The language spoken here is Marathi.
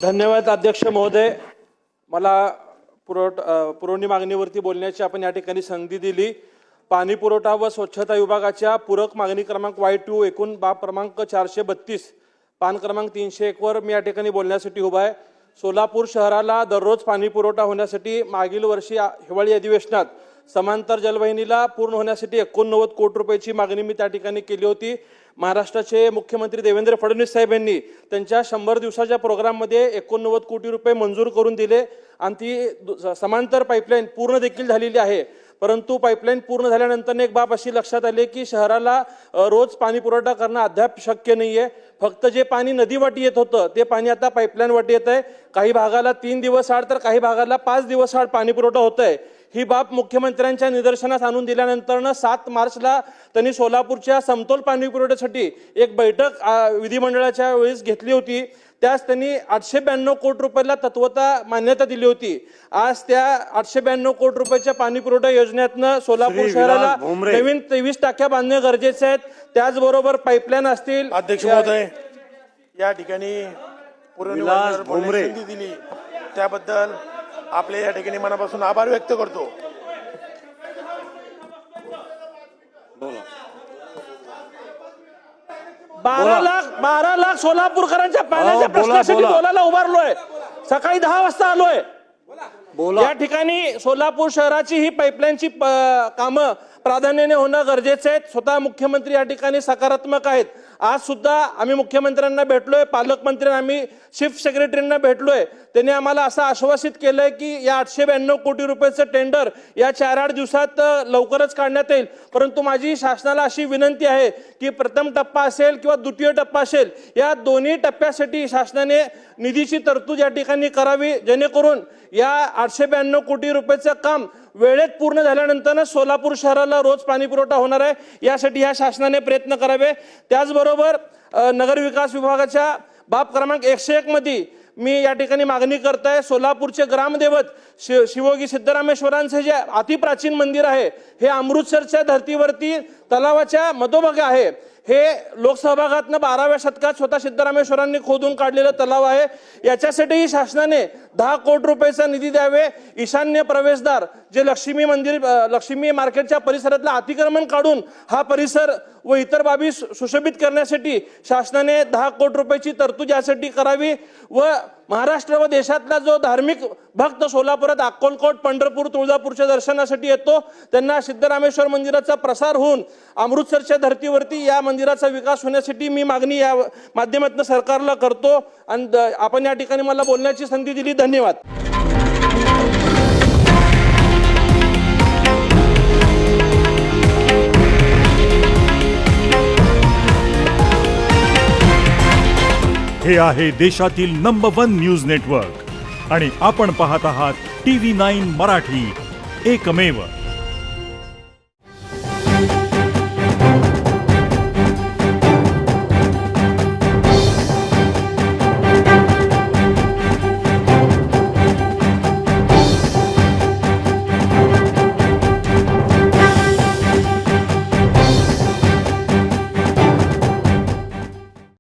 धन्यवाद अध्यक्ष महोदय. मला पुरवणी मागणीवरती बोलण्याची आपण या ठिकाणी संधी दिली. पाणी पुरवठा व स्वच्छता विभागाच्या पूरक मागणी क्रमांक Y2 एकूण बाब क्रमांक 432 पान क्रमांक 301 वर मी या ठिकाणी बोलण्यासाठी उभा आहे. सोलापूर शहराला दररोज पाणी पुरवठा होण्यासाठी मागील वर्षी हिवाळी अधिवेशनात समांतर जलवाहिनीला पूर्ण होण्यासाठी 89 कोटी रुपयाची मागणी मी त्या ठिकाणी केली होती. महाराष्ट्राचे मुख्यमंत्री देवेंद्र फडणवीस साहेब यांनी त्यांच्या 100 दिवसाच्या प्रोग्राममध्ये 89 कोटी रुपये मंजूर करून दिले आणि ती समांतर पाईपलाईन पूर्ण देखील झालेली आहे. परंतु पाईपलाईन पूर्ण झाल्यानंतर एक बाब अशी लक्षात आली की शहराला रोज पाणी पुरवठा करणं अद्याप शक्य नाहीये. फक्त जे पाणी नदीवाटी येत होतं ते पाणी आता पाईपलाईन वाटी येत आहे. काही भागाला 3 दिवस आड तर काही भागाला 5 दिवस आड पाणी पुरवठा होत आहे. ही बाब मुख्यमंत्र्यांच्या निदर्शनास आणून दिल्यानंतर 7 मार्चला त्यांनी सोलापूरच्या समतोल पाणी पुरवठ्यासाठी एक बैठक विधिमंडळाच्या वेळेस घेतली होती. त्यास त्यांनी 892 कोटी रुपयाला तत्वता मान्यता दिली होती. आज त्या 892 कोटी रुपयाच्या पाणी पुरवठा योजनेतनं सोलापूर शहराला नवीन 23 टाक्या बांधणे गरजेचे आहेत. त्याचबरोबर पाईपलाईन असतील. अध्यक्ष महोदय, या ठिकाणी संधी दिली त्याबद्दल आपले या ठिकाणी मनापासून आभार व्यक्त करतो. 12 लाख सोलापूरकरांच्या पाण्याच्या प्रश्नासाठी बोलायला उभारलोय. सकाळी 10 वाजता आलोय. या ठिकाणी सोलापूर शहराची ही पाईपलाईनची कामं प्राधान्याने होणं गरजेचं आहे. स्वतः मुख्यमंत्री या ठिकाणी सकारात्मक आहेत. आज सुद्धा आम्ही मुख्यमंत्र्यांना भेटलोय, पालकमंत्र्यांना, आम्ही चीफ सेक्रेटरींना भेटलोय. त्यांनी आम्हाला असं आश्वासित केलंय की या 892 कोटी रुपयाचं टेंडर या 4-8 दिवसात लवकरच काढण्यात येईल. परंतु माझी शासनाला अशी विनंती आहे की प्रथम टप्पा असेल किंवा द्वितीय टप्पा असेल, या दोन्ही टप्प्यासाठी शासनाने निधीची तरतूद या ठिकाणी करावी, जेणेकरून या 892 कोटी रुपयाचं काम वेळेत पूर्ण झाल्यानंतर सोलापूर शहराला रोज पाणी पुरवठा होणार आहे. यासाठी या शासनाने प्रयत्न करावे. त्याचबरोबर नगर विकास विभागाच्या बाब क्रमांक 101 मध्ये मी या ठिकाणी मागणी करतोय. सोलापूरचे ग्रामदैवत शिवोगी सिद्धरामेश्वरांचे जे अतिप्राचीन मंदिर आहे, हे अमृतसरच्या धर्तीवरती तलावाच्या मधोभागी आहे. हे लोकसहभागातनं 12व्या शतकात स्वतः सिद्धरामेश्वरांनी खोदून काढलेलं तलाव आहे. याच्यासाठीही शासनाने 10 कोटी रुपयाचा निधी द्यावे. ईशान्य प्रवेशद्वार जे लक्ष्मी मार्केटच्या परिसरातलं अतिक्रमण काढून हा परिसर व इतर बाबी सुशोभित करण्यासाठी शासनाने 10 कोटी रुपयाची तरतूद यासाठी करावी. व महाराष्ट्र व देशातला जो धार्मिक भक्त सोलापुरात अक्कलकोट, पंढरपूर, तुळजापूरच्या दर्शनासाठी येतो, त्यांना सिद्धरामेश्वर मंदिराचा प्रसार होऊन अमृतसरच्या धर्तीवरती या मंदिराचा विकास होण्यासाठी मी मागणी या माध्यमातून सरकारला करतो. आणि आपण या ठिकाणी मला बोलण्याची संधी दिली. धन्यवाद. हे आहे देशातील नंबर 1 न्यूज नेटवर्क आणि आपण पाहत आहात TV9 मराठी, एकमेव.